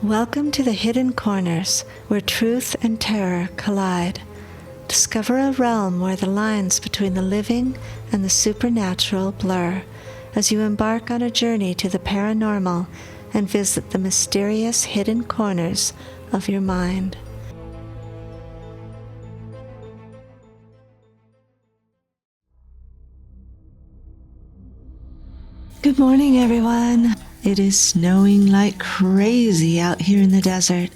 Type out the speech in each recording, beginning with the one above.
Welcome to the hidden corners where truth and terror collide. Discover a realm where the lines between the living and the supernatural blur as you embark on a journey to the paranormal and visit the mysterious hidden corners of your mind. Good morning, everyone. It is snowing like crazy out here in the desert.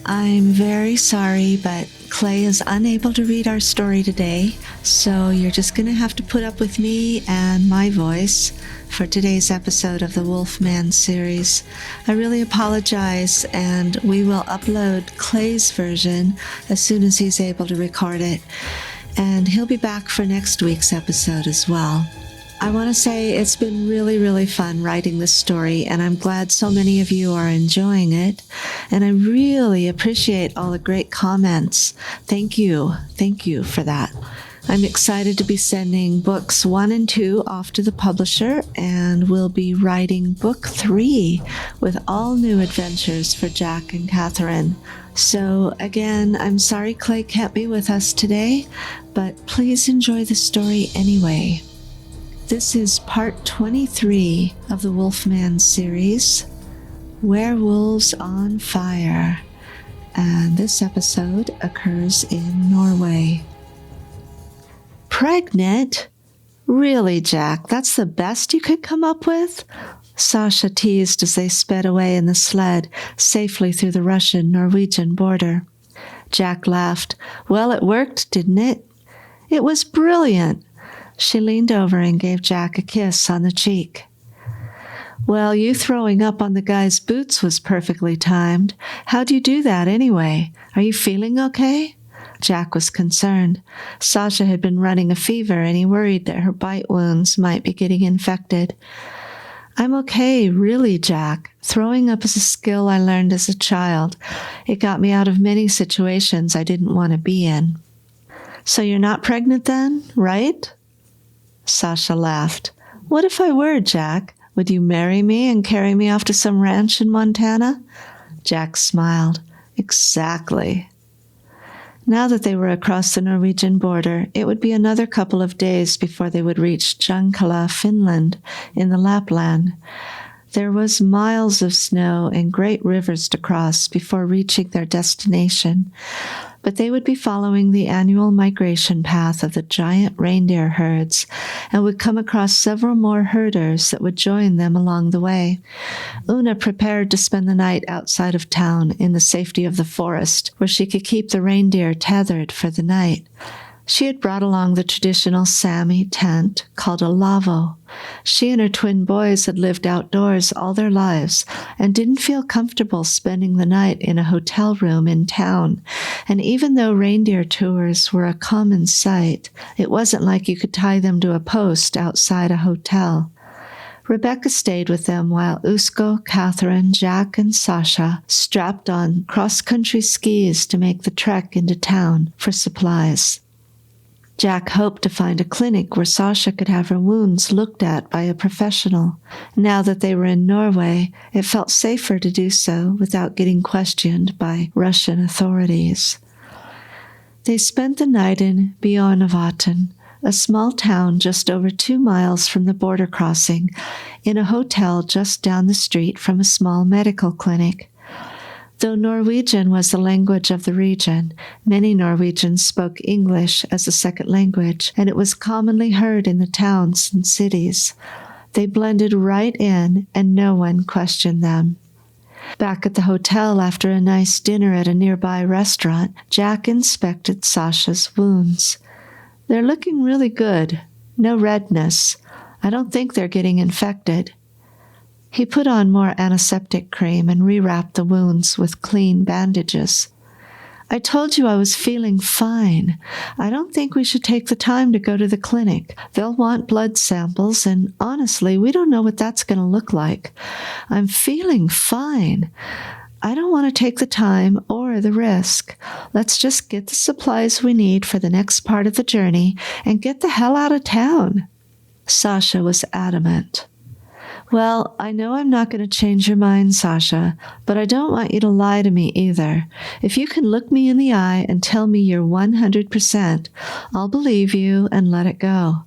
I'm very sorry, but Clay is unable to read our story today, so you're just going to have to put up with me and my voice for today's episode of the Wolfman Series. I really apologize, and we will upload Clay's version as soon as he's able to record it, and he'll be back for next week's episode as well. I want to say it's been really fun writing this story, and I'm glad so many of you are enjoying it, and I really appreciate all the great comments. Thank you for that. I'm excited to be sending books 1 and 2 off to the publisher, and we'll be writing book 3 with all new adventures for Jack and Catherine. So again, I'm sorry Clay can't be with us today, but please enjoy the story anyway. This is part 23 of the Wolfman series, Werewolves on Fire, and this episode occurs in Norway. Pregnant? Really, Jack, that's the best you could come up with? Sasha teased as they sped away in the sled, safely through the Russian-Norwegian border. Jack laughed. Well, it worked, didn't it? It was brilliant. She leaned over and gave Jack a kiss on the cheek. Well, you throwing up on the guy's boots was perfectly timed. How'd you do that anyway? Are you feeling okay? Jack was concerned. Sasha had been running a fever, and he worried that her bite wounds might be getting infected. I'm okay, really, Jack. Throwing up is a skill I learned as a child. It got me out of many situations I didn't want to be in. So you're not pregnant then, right? Sasha laughed. What if I were, Jack? Would you marry me and carry me off to some ranch in Montana? Jack smiled. Exactly. Now that they were across the Norwegian border, it would be another couple of days before they would reach Junkala, Finland, in the Lapland. There was miles of snow and great rivers to cross before reaching their destination, but they would be following the annual migration path of the giant reindeer herds and would come across several more herders that would join them along the way. Una prepared to spend the night outside of town in the safety of the forest, where she could keep the reindeer tethered for the night. She had brought along the traditional Sami tent called a lavo. She and her twin boys had lived outdoors all their lives and didn't feel comfortable spending the night in a hotel room in town. And even though reindeer tours were a common sight, it wasn't like you could tie them to a post outside a hotel. Rebecca stayed with them while Usco, Catherine, Jack, and Sasha strapped on cross-country skis to make the trek into town for supplies. Jack hoped to find a clinic where Sasha could have her wounds looked at by a professional. Now that they were in Norway, it felt safer to do so without getting questioned by Russian authorities. They spent the night in Bjørnevatn, a small town just over 2 miles from the border crossing, in a hotel just down the street from a small medical clinic. Though Norwegian was the language of the region, many Norwegians spoke English as a second language, and it was commonly heard in the towns and cities. They blended right in, and no one questioned them. Back at the hotel after a nice dinner at a nearby restaurant, Jack inspected Sasha's wounds. They're looking really good. No redness. I don't think they're getting infected. He put on more antiseptic cream and rewrapped the wounds with clean bandages. I told you I was feeling fine. I don't think we should take the time to go to the clinic. They'll want blood samples, and honestly, we don't know what that's going to look like. I'm feeling fine. I don't want to take the time or the risk. Let's just get the supplies we need for the next part of the journey and get the hell out of town. Sasha was adamant. Well, I know I'm not going to change your mind, Sasha, but I don't want you to lie to me either. If you can look me in the eye and tell me you're 100%, I'll believe you and let it go.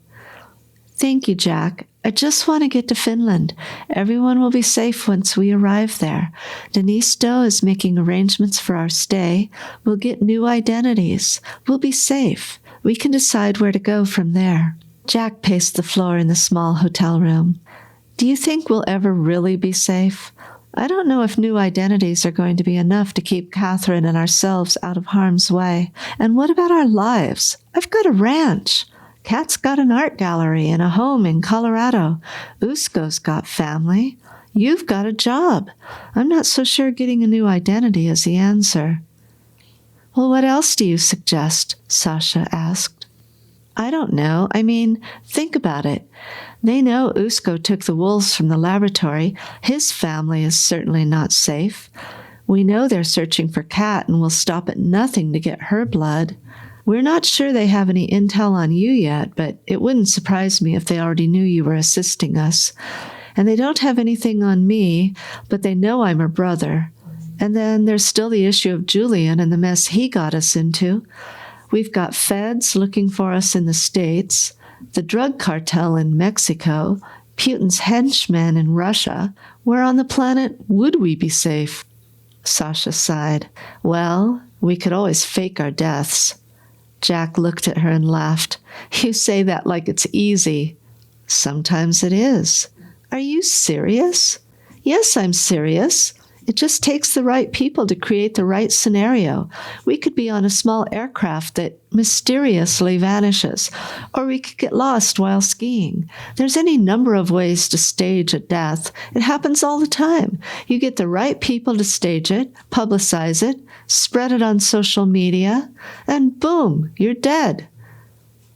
Thank you, Jack. I just want to get to Finland. Everyone will be safe once we arrive there. Denise Doe is making arrangements for our stay. We'll get new identities. We'll be safe. We can decide where to go from there. Jack paced the floor in the small hotel room. Do you think we'll ever really be safe? I don't know if new identities are going to be enough to keep Catherine and ourselves out of harm's way. And what about our lives? I've got a ranch. Kat's got an art gallery and a home in Colorado. Usco's got family. You've got a job. I'm not so sure getting a new identity is the answer. Well, what else do you suggest? Sasha asked. I don't know. I mean, think about it. They know Usco took the wolves from the laboratory. His family is certainly not safe. We know they're searching for Kat and will stop at nothing to get her blood. We're not sure they have any intel on you yet, but it wouldn't surprise me if they already knew you were assisting us. And they don't have anything on me, but they know I'm her brother. And then there's still the issue of Julian and the mess he got us into. We've got feds looking for us in the States, the drug cartel in Mexico, Putin's henchmen in Russia. Where on the planet would we be safe? Sasha sighed. Well, we could always fake our deaths. Jack looked at her and laughed. You say that like it's easy. Sometimes it is. Are you serious? Yes, I'm serious. It just takes the right people to create the right scenario. We could be on a small aircraft that mysteriously vanishes, or we could get lost while skiing. There's any number of ways to stage a death. It happens all the time. You get the right people to stage it, publicize it, spread it on social media, and boom, you're dead.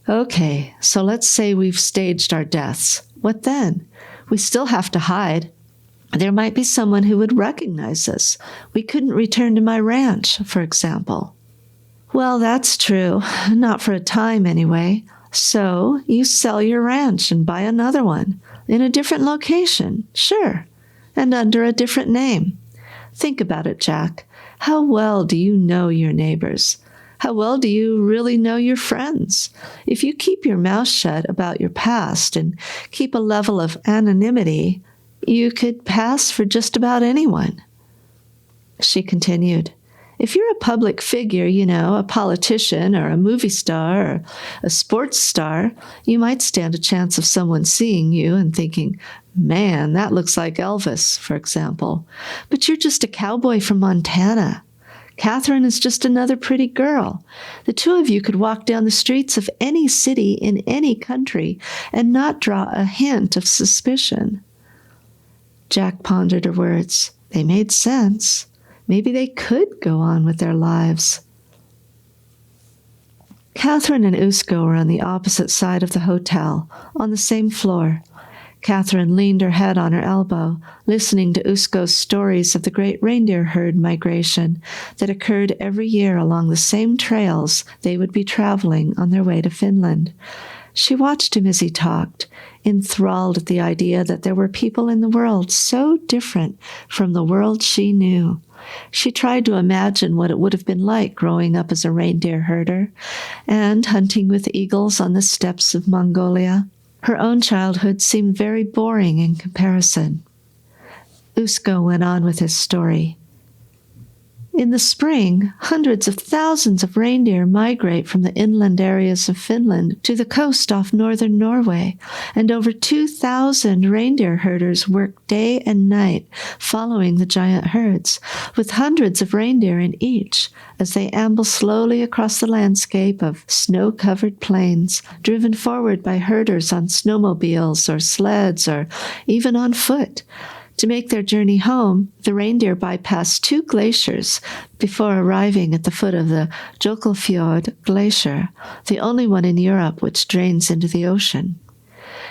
Okay, so let's say we've staged our deaths. What then? We still have to hide. There might be someone who would recognize us. We couldn't return to my ranch, for example. Well, that's true. Not for a time, anyway. So you sell your ranch and buy another one in a different location, sure, and under a different name. Think about it, Jack. How well do you know your neighbors? How well do you really know your friends? If you keep your mouth shut about your past and keep a level of anonymity, you could pass for just about anyone. She continued, if you're a public figure, a politician or a movie star or a sports star, you might stand a chance of someone seeing you and thinking, man, that looks like Elvis, for example. But you're just a cowboy from Montana. Catherine is just another pretty girl. The two of you could walk down the streets of any city in any country and not draw a hint of suspicion. Jack pondered her words. They made sense. Maybe they could go on with their lives. Catherine and Usco were on the opposite side of the hotel, on the same floor. Catherine leaned her head on her elbow, listening to Usco's stories of the great reindeer herd migration that occurred every year along the same trails they would be traveling on their way to Finland. She watched him as he talked, enthralled at the idea that there were people in the world so different from the world she knew. She tried to imagine what it would have been like growing up as a reindeer herder and hunting with eagles on the steppes of Mongolia. Her own childhood seemed very boring in comparison. Usco went on with his story. In the spring, hundreds of thousands of reindeer migrate from the inland areas of Finland to the coast off northern Norway, and over 2,000 reindeer herders work day and night following the giant herds, with hundreds of reindeer in each as they amble slowly across the landscape of snow-covered plains, driven forward by herders on snowmobiles or sleds or even on foot. To make their journey home, the reindeer bypass 2 glaciers before arriving at the foot of the Jokelfjord Glacier, the only one in Europe which drains into the ocean.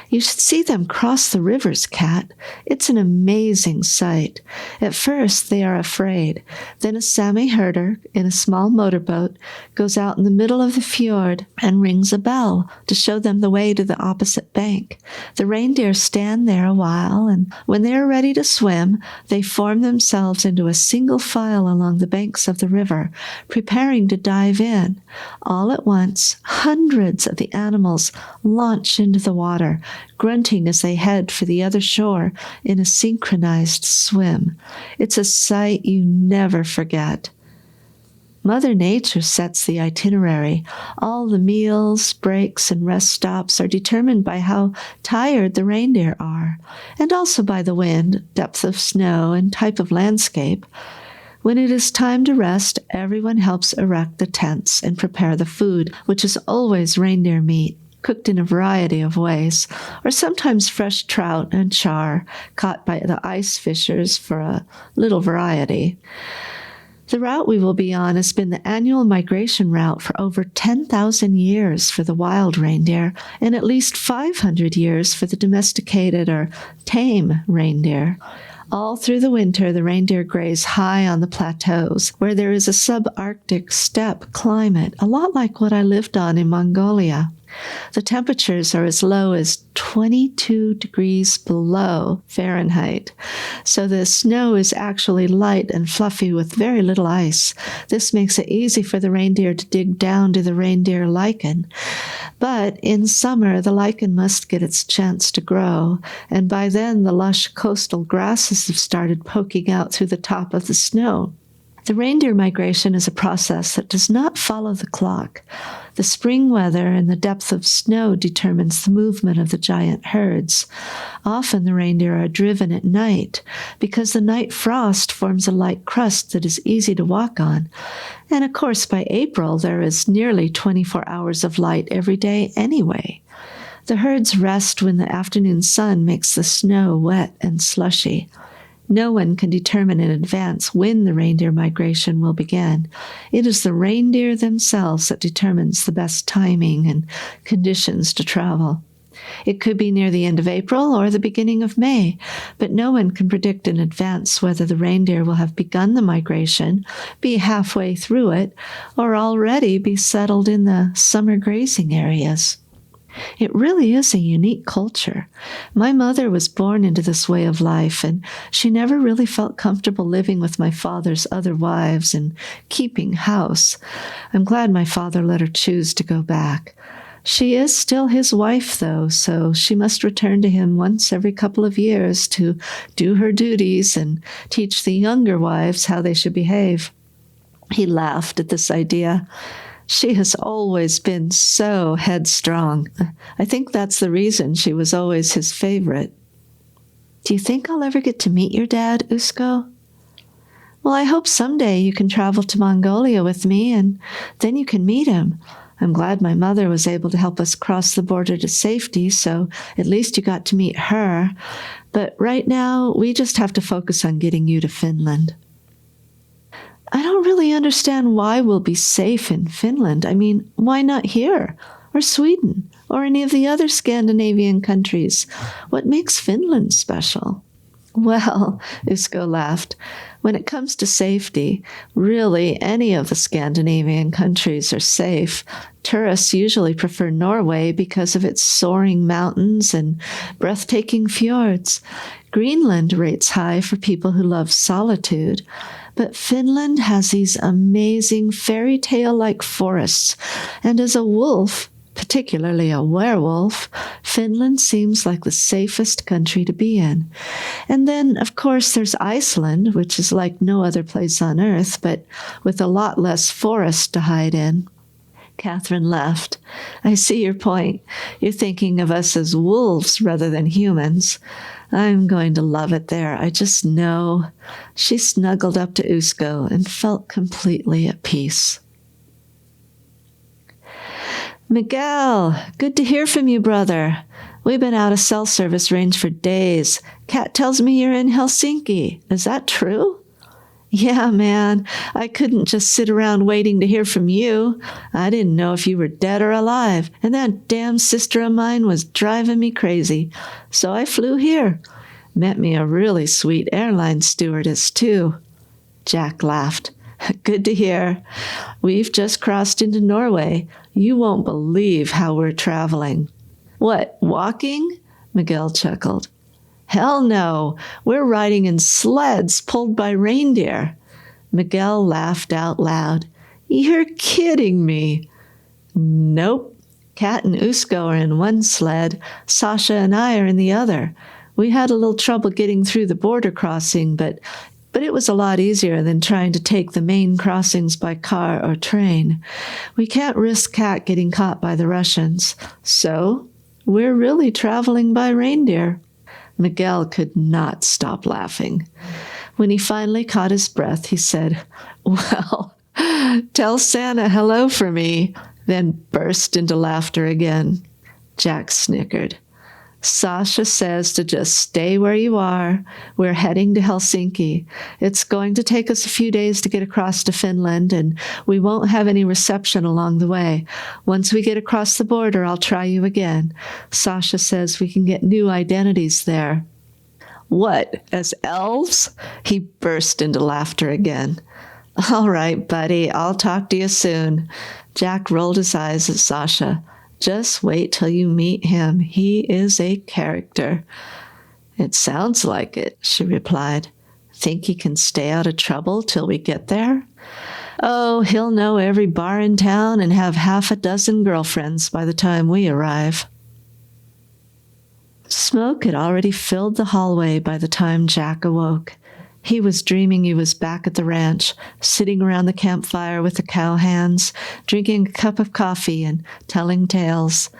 You should see them cross the rivers, Cat. It's an amazing sight. At first, they are afraid. Then a Sami herder in a small motorboat goes out in the middle of the fjord and rings a bell to show them the way to the opposite bank. The reindeer stand there a while, and when they are ready to swim, they form themselves into a single file along the banks of the river, preparing to dive in. All at once, hundreds of the animals launch into the water, grunting as they head for the other shore in a synchronized swim. It's a sight you never forget. Mother Nature sets the itinerary. All the meals, breaks, and rest stops are determined by how tired the reindeer are, and also by the wind, depth of snow, and type of landscape. When it is time to rest, everyone helps erect the tents and prepare the food, which is always reindeer meat, cooked in a variety of ways, or sometimes fresh trout and char, caught by the ice fishers for a little variety. The route we will be on has been the annual migration route for over 10,000 years for the wild reindeer and at least 500 years for the domesticated or tame reindeer. All through the winter, the reindeer graze high on the plateaus, where there is a subarctic steppe climate, a lot like what I lived on in Mongolia. The temperatures are as low as 22 degrees below Fahrenheit, so the snow is actually light and fluffy with very little ice. This makes it easy for the reindeer to dig down to the reindeer lichen. But in summer, the lichen must get its chance to grow, and by then the lush coastal grasses have started poking out through the top of the snow. The reindeer migration is a process that does not follow the clock. The spring weather and the depth of snow determines the movement of the giant herds. Often the reindeer are driven at night because the night frost forms a light crust that is easy to walk on. And of course, by April, there is nearly 24 hours of light every day anyway. The herds rest when the afternoon sun makes the snow wet and slushy. No one can determine in advance when the reindeer migration will begin. It is the reindeer themselves that determines the best timing and conditions to travel. It could be near the end of April or the beginning of May, but no one can predict in advance whether the reindeer will have begun the migration, be halfway through it, or already be settled in the summer grazing areas. It really is a unique culture. My mother was born into this way of life, and she never really felt comfortable living with my father's other wives and keeping house. I'm glad my father let her choose to go back. She is still his wife, though, so she must return to him once every couple of years to do her duties and teach the younger wives how they should behave. He laughed at this idea. She has always been so headstrong. I think that's the reason she was always his favorite. Do you think I'll ever get to meet your dad, Usco? Well, I hope someday you can travel to Mongolia with me, and then you can meet him. I'm glad my mother was able to help us cross the border to safety, so at least you got to meet her. But right now, we just have to focus on getting you to Finland. I don't really understand why we'll be safe in Finland. I mean, why not here? Or Sweden? Or any of the other Scandinavian countries? What makes Finland special? Well, Usco laughed. When it comes to safety, really any of the Scandinavian countries are safe. Tourists usually prefer Norway because of its soaring mountains and breathtaking fjords. Greenland rates high for people who love solitude. But Finland has these amazing fairy tale-like forests, and as a wolf, particularly a werewolf, Finland seems like the safest country to be in. And then, of course, there's Iceland, which is like no other place on Earth, but with a lot less forest to hide in. Catherine laughed. I see your point. You're thinking of us as wolves rather than humans. I'm going to love it there. I just know. She snuggled up to Usco and felt completely at peace. Miguel, good to hear from you, brother. We've been out of cell service range for days. Kat tells me you're in Helsinki. Is that true? Yeah, man, I couldn't just sit around waiting to hear from you. I didn't know if you were dead or alive, and that damn sister of mine was driving me crazy. So I flew here. Met me a really sweet airline stewardess, too. Jack laughed. Good to hear. We've just crossed into Norway. You won't believe how we're traveling. What, walking? Miguel chuckled. Hell no. We're riding in sleds pulled by reindeer. Miguel laughed out loud. You're kidding me. Nope. Kat and Usco are in one sled. Sasha and I are in the other. We had a little trouble getting through the border crossing, but it was a lot easier than trying to take the main crossings by car or train. We can't risk Kat getting caught by the Russians. So we're really traveling by reindeer. Miguel could not stop laughing. When he finally caught his breath, he said, Well, tell Santa hello for me, then burst into laughter again. Jack snickered. Sasha says to just stay where you are. We're heading to Helsinki. It's going to take us a few days to get across to Finland, and we won't have any reception along the way. Once we get across the border, I'll try you again. Sasha says we can get new identities there. What, as elves? He burst into laughter again. All right, buddy, I'll talk to you soon. Jack rolled his eyes at Sasha. Just wait till you meet him. He is a character. It sounds like it, she replied. Think he can stay out of trouble till we get there? Oh, he'll know every bar in town and have half a dozen girlfriends by the time we arrive. Smoke had already filled the hallway by the time Jack awoke. He was dreaming he was back at the ranch, sitting around the campfire with the cowhands, drinking a cup of coffee and telling tales.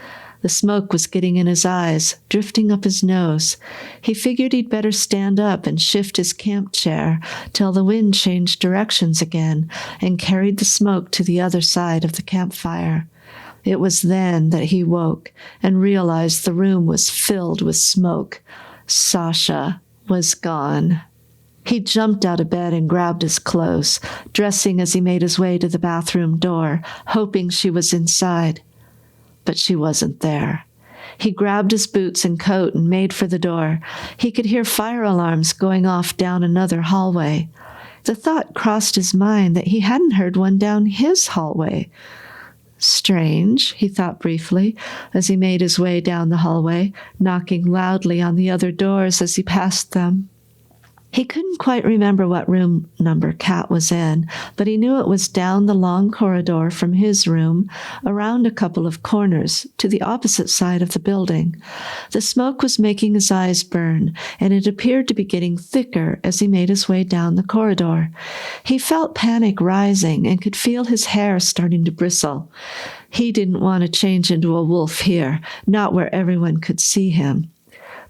The smoke was getting in his eyes, drifting up his nose. He figured he'd better stand up and shift his camp chair till the wind changed directions again and carried the smoke to the other side of the campfire. It was then that he woke and realized the room was filled with smoke. Sasha was gone. He jumped out of bed and grabbed his clothes, dressing as he made his way to the bathroom door, hoping she was inside. But she wasn't there. He grabbed his boots and coat and made for the door. He could hear fire alarms going off down another hallway. The thought crossed his mind that he hadn't heard one down his hallway. Strange, he thought briefly, as he made his way down the hallway, knocking loudly on the other doors as he passed them. He couldn't quite remember what room number Kat was in, but he knew it was down the long corridor from his room, around a couple of corners, to the opposite side of the building. The smoke was making his eyes burn, and it appeared to be getting thicker as he made his way down the corridor. He felt panic rising and could feel his hair starting to bristle. He didn't want to change into a wolf here, not where everyone could see him.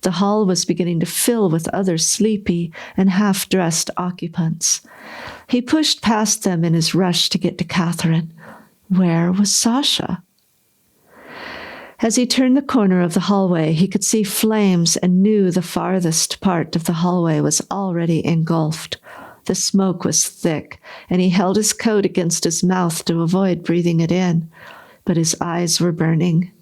The hall was beginning to fill with other sleepy and half-dressed occupants. He pushed past them in his rush to get to Catherine. Where was Sasha? As he turned the corner of the hallway, he could see flames and knew the farthest part of the hallway was already engulfed. The smoke was thick, and he held his coat against his mouth to avoid breathing it in. But his eyes were burning.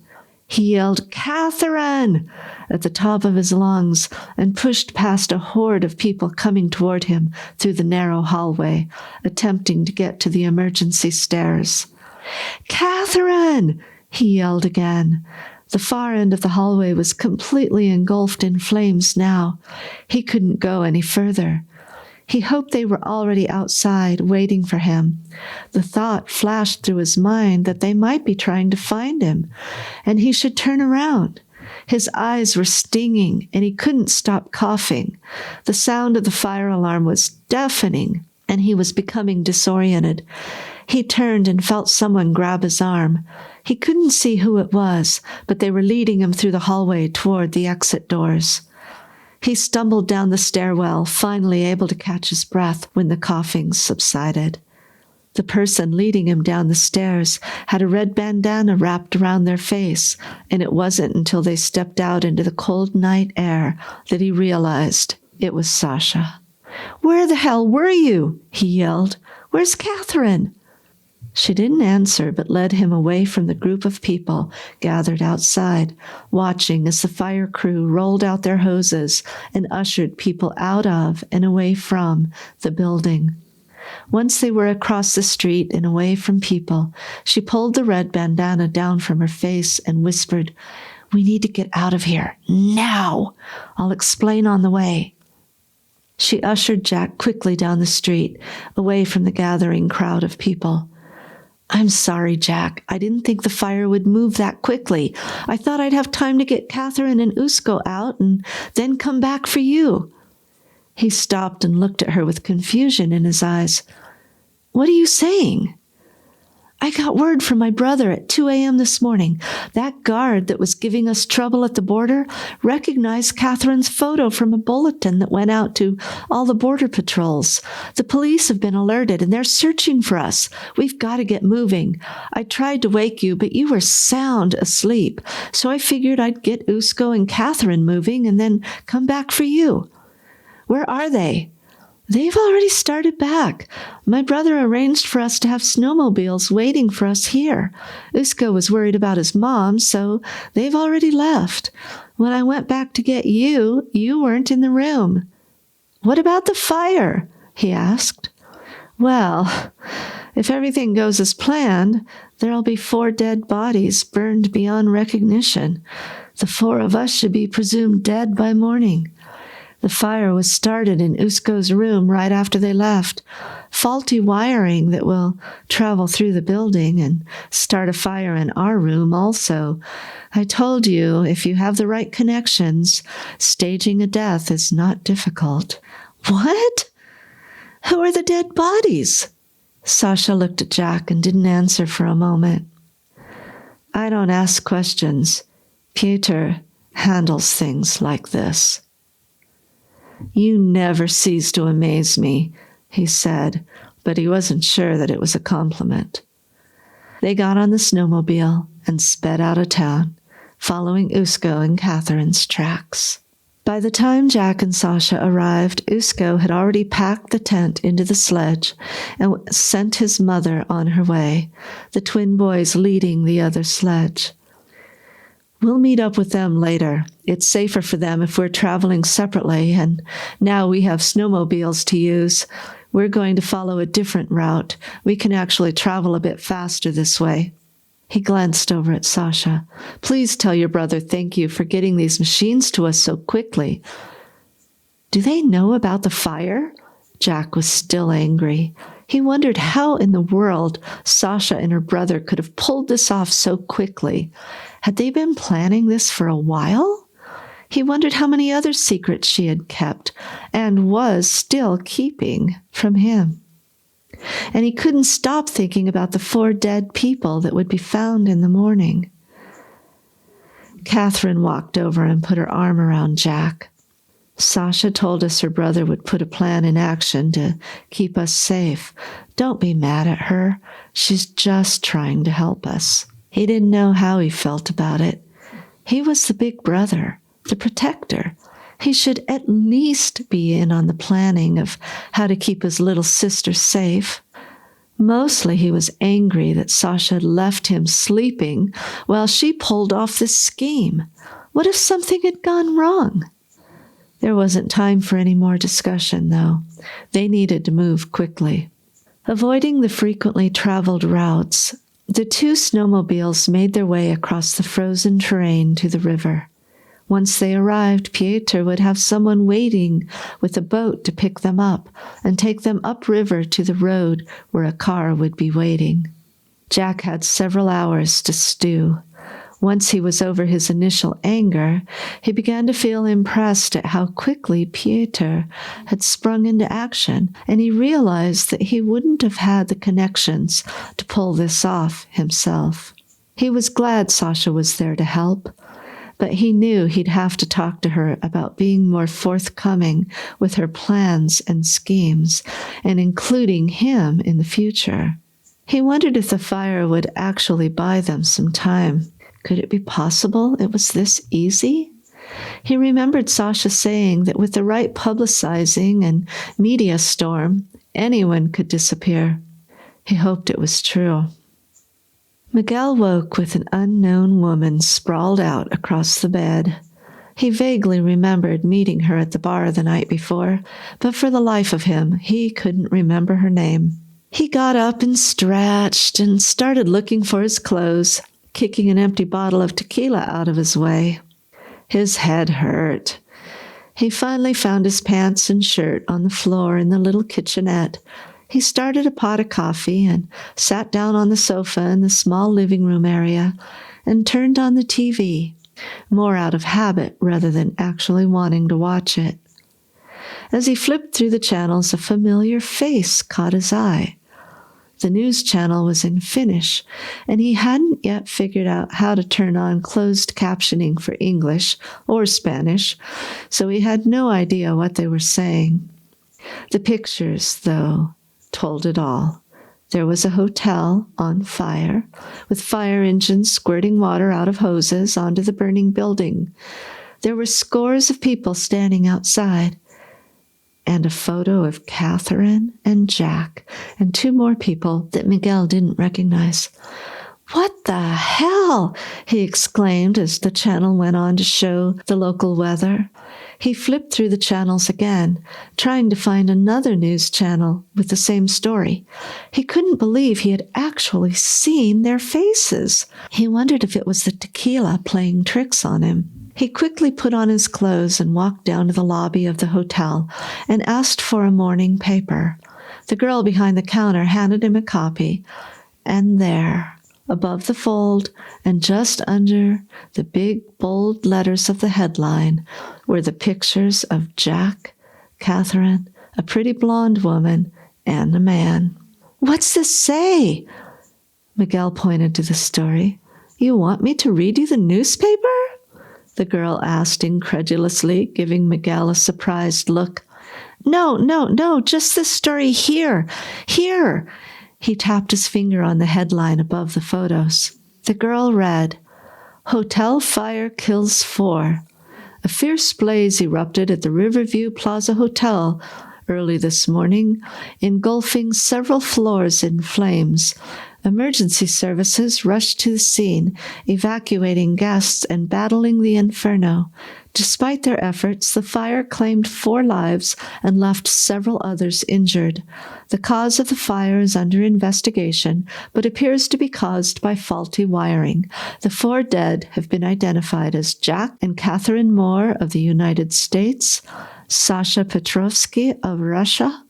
He yelled, "Catherine!" at the top of his lungs and pushed past a horde of people coming toward him through the narrow hallway, attempting to get to the emergency stairs. "Catherine!" he yelled again. The far end of the hallway was completely engulfed in flames now. He couldn't go any further. He hoped they were already outside, waiting for him. The thought flashed through his mind that they might be trying to find him, and he should turn around. His eyes were stinging, and he couldn't stop coughing. The sound of the fire alarm was deafening, and he was becoming disoriented. He turned and felt someone grab his arm. He couldn't see who it was, but they were leading him through the hallway toward the exit doors. He stumbled down the stairwell, finally able to catch his breath when the coughing subsided. The person leading him down the stairs had a red bandana wrapped around their face, and it wasn't until they stepped out into the cold night air that he realized it was Sasha. "Where the hell were you?" he yelled. "Where's Catherine?" She didn't answer, but led him away from the group of people gathered outside, watching as the fire crew rolled out their hoses and ushered people out of and away from the building. Once they were across the street and away from people, she pulled the red bandana down from her face and whispered, "We need to get out of here, now. I'll explain on the way." She ushered Jack quickly down the street, away from the gathering crowd of people. "I'm sorry, Jack. I didn't think the fire would move that quickly. I thought I'd have time to get Catherine and Usco out and then come back for you." He stopped and looked at her with confusion in his eyes. "What are you saying?" "I got word from my brother at 2 a.m. this morning. That guard that was giving us trouble at the border recognized Catherine's photo from a bulletin that went out to all the border patrols. The police have been alerted and they're searching for us. We've got to get moving. I tried to wake you, but you were sound asleep. So I figured I'd get Usco and Catherine moving and then come back for you." "Where are they?" "They've already started back. My brother arranged for us to have snowmobiles waiting for us here. Usco was worried about his mom, so they've already left. When I went back to get you, you weren't in the room." "What about the fire?" he asked. "Well, if everything goes as planned, there'll be 4 dead bodies burned beyond recognition. The 4 of us should be presumed dead by morning. The fire was started in Usco's room right after they left. Faulty wiring that will travel through the building and start a fire in our room also. I told you, if you have the right connections, staging a death is not difficult." "What? Who are the dead bodies?" Sasha looked at Jack and didn't answer for a moment. "I don't ask questions. Pieter handles things like this." "You never cease to amaze me," he said, but he wasn't sure that it was a compliment. They got on the snowmobile and sped out of town, following Usco and Catherine's tracks. By the time Jack and Sasha arrived, Usco had already packed the tent into the sledge and sent his mother on her way, the twin boys leading the other sledge. "We'll meet up with them later. It's safer for them if we're traveling separately, and now we have snowmobiles to use. We're going to follow a different route. We can actually travel a bit faster this way." He glanced over at Sasha. "Please tell your brother thank you for getting these machines to us so quickly." "Do they know about the fire?" Jack was still angry. He wondered how in the world Sasha and her brother could have pulled this off so quickly. Had they been planning this for a while? He wondered how many other secrets she had kept and was still keeping from him. And he couldn't stop thinking about the 4 dead people that would be found in the morning. Catherine walked over and put her arm around Jack. "Sasha told us her brother would put a plan in action to keep us safe. Don't be mad at her. She's just trying to help us." He didn't know how he felt about it. He was the big brother, the protector. He should at least be in on the planning of how to keep his little sister safe. Mostly he was angry that Sasha had left him sleeping while she pulled off this scheme. What if something had gone wrong? There wasn't time for any more discussion, though. They needed to move quickly. Avoiding the frequently traveled routes, the 2 snowmobiles made their way across the frozen terrain to the river. Once they arrived, Pieter would have someone waiting with a boat to pick them up and take them upriver to the road where a car would be waiting. Jack had several hours to stew. Once he was over his initial anger, he began to feel impressed at how quickly Pieter had sprung into action, and he realized that he wouldn't have had the connections to pull this off himself. He was glad Sasha was there to help, but he knew he'd have to talk to her about being more forthcoming with her plans and schemes, and including him in the future. He wondered if the fire would actually buy them some time. Could it be possible it was this easy? He remembered Sasha saying that with the right publicizing and media storm, anyone could disappear. He hoped it was true. Miguel woke with an unknown woman sprawled out across the bed. He vaguely remembered meeting her at the bar the night before, but for the life of him, he couldn't remember her name. He got up and stretched and started looking for his clothes, kicking an empty bottle of tequila out of his way. His head hurt. He finally found his pants and shirt on the floor in the little kitchenette. He started a pot of coffee and sat down on the sofa in the small living room area and turned on the TV, more out of habit rather than actually wanting to watch it. As he flipped through the channels, a familiar face caught his eye. The news channel was in Finnish, and he hadn't yet figured out how to turn on closed captioning for English or Spanish, so he had no idea what they were saying. The pictures, though, told it all. There was a hotel on fire, with fire engines squirting water out of hoses onto the burning building. There were scores of people standing outside, and a photo of Catherine and Jack and two more people that Miguel didn't recognize. "What the hell?" he exclaimed as the channel went on to show the local weather. He flipped through the channels again, trying to find another news channel with the same story. He couldn't believe he had actually seen their faces. He wondered if it was the tequila playing tricks on him. He quickly put on his clothes and walked down to the lobby of the hotel and asked for a morning paper. The girl behind the counter handed him a copy, and there, above the fold and just under the big, bold letters of the headline, were the pictures of Jack, Catherine, a pretty blonde woman, and a man. "What's this say?" Miguel pointed to the story. "You want me to read you the newspaper?" the girl asked incredulously, giving Miguel a surprised look. No, just this story here. Here." He tapped his finger on the headline above the photos. The girl read, "Hotel fire kills 4. A fierce blaze erupted at the Riverview Plaza Hotel early this morning, engulfing several floors in flames. Emergency services rushed to the scene, evacuating guests and battling the inferno. Despite their efforts, the fire claimed 4 lives and left several others injured. The cause of the fire is under investigation, but appears to be caused by faulty wiring. The 4 dead have been identified as Jack and Catherine Moore of the United States, Sasha Petrovsky of Russia,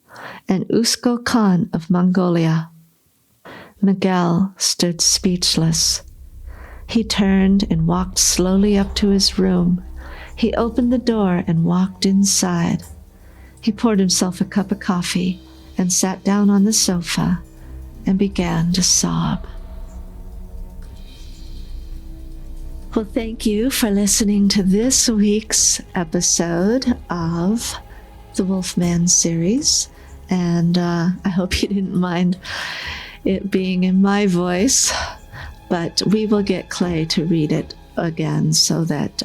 and Usco Khan of Mongolia." Miguel stood speechless. He turned and walked slowly up to his room. He opened the door and walked inside. He poured himself a cup of coffee and sat down on the sofa and began to sob. Well, thank you for listening to this week's episode of the Wolfman Series, and I hope you didn't mind it being in my voice, but we will get Clay to read it again so that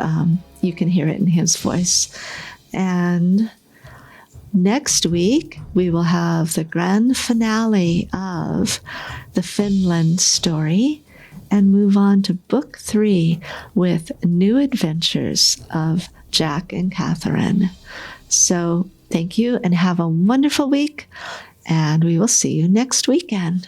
you can hear it in his voice. And next week, we will have the grand finale of the Finland story and move on to Book 3 with New Adventures of Jack and Catherine. So thank you and have a wonderful week, and we will see you next weekend.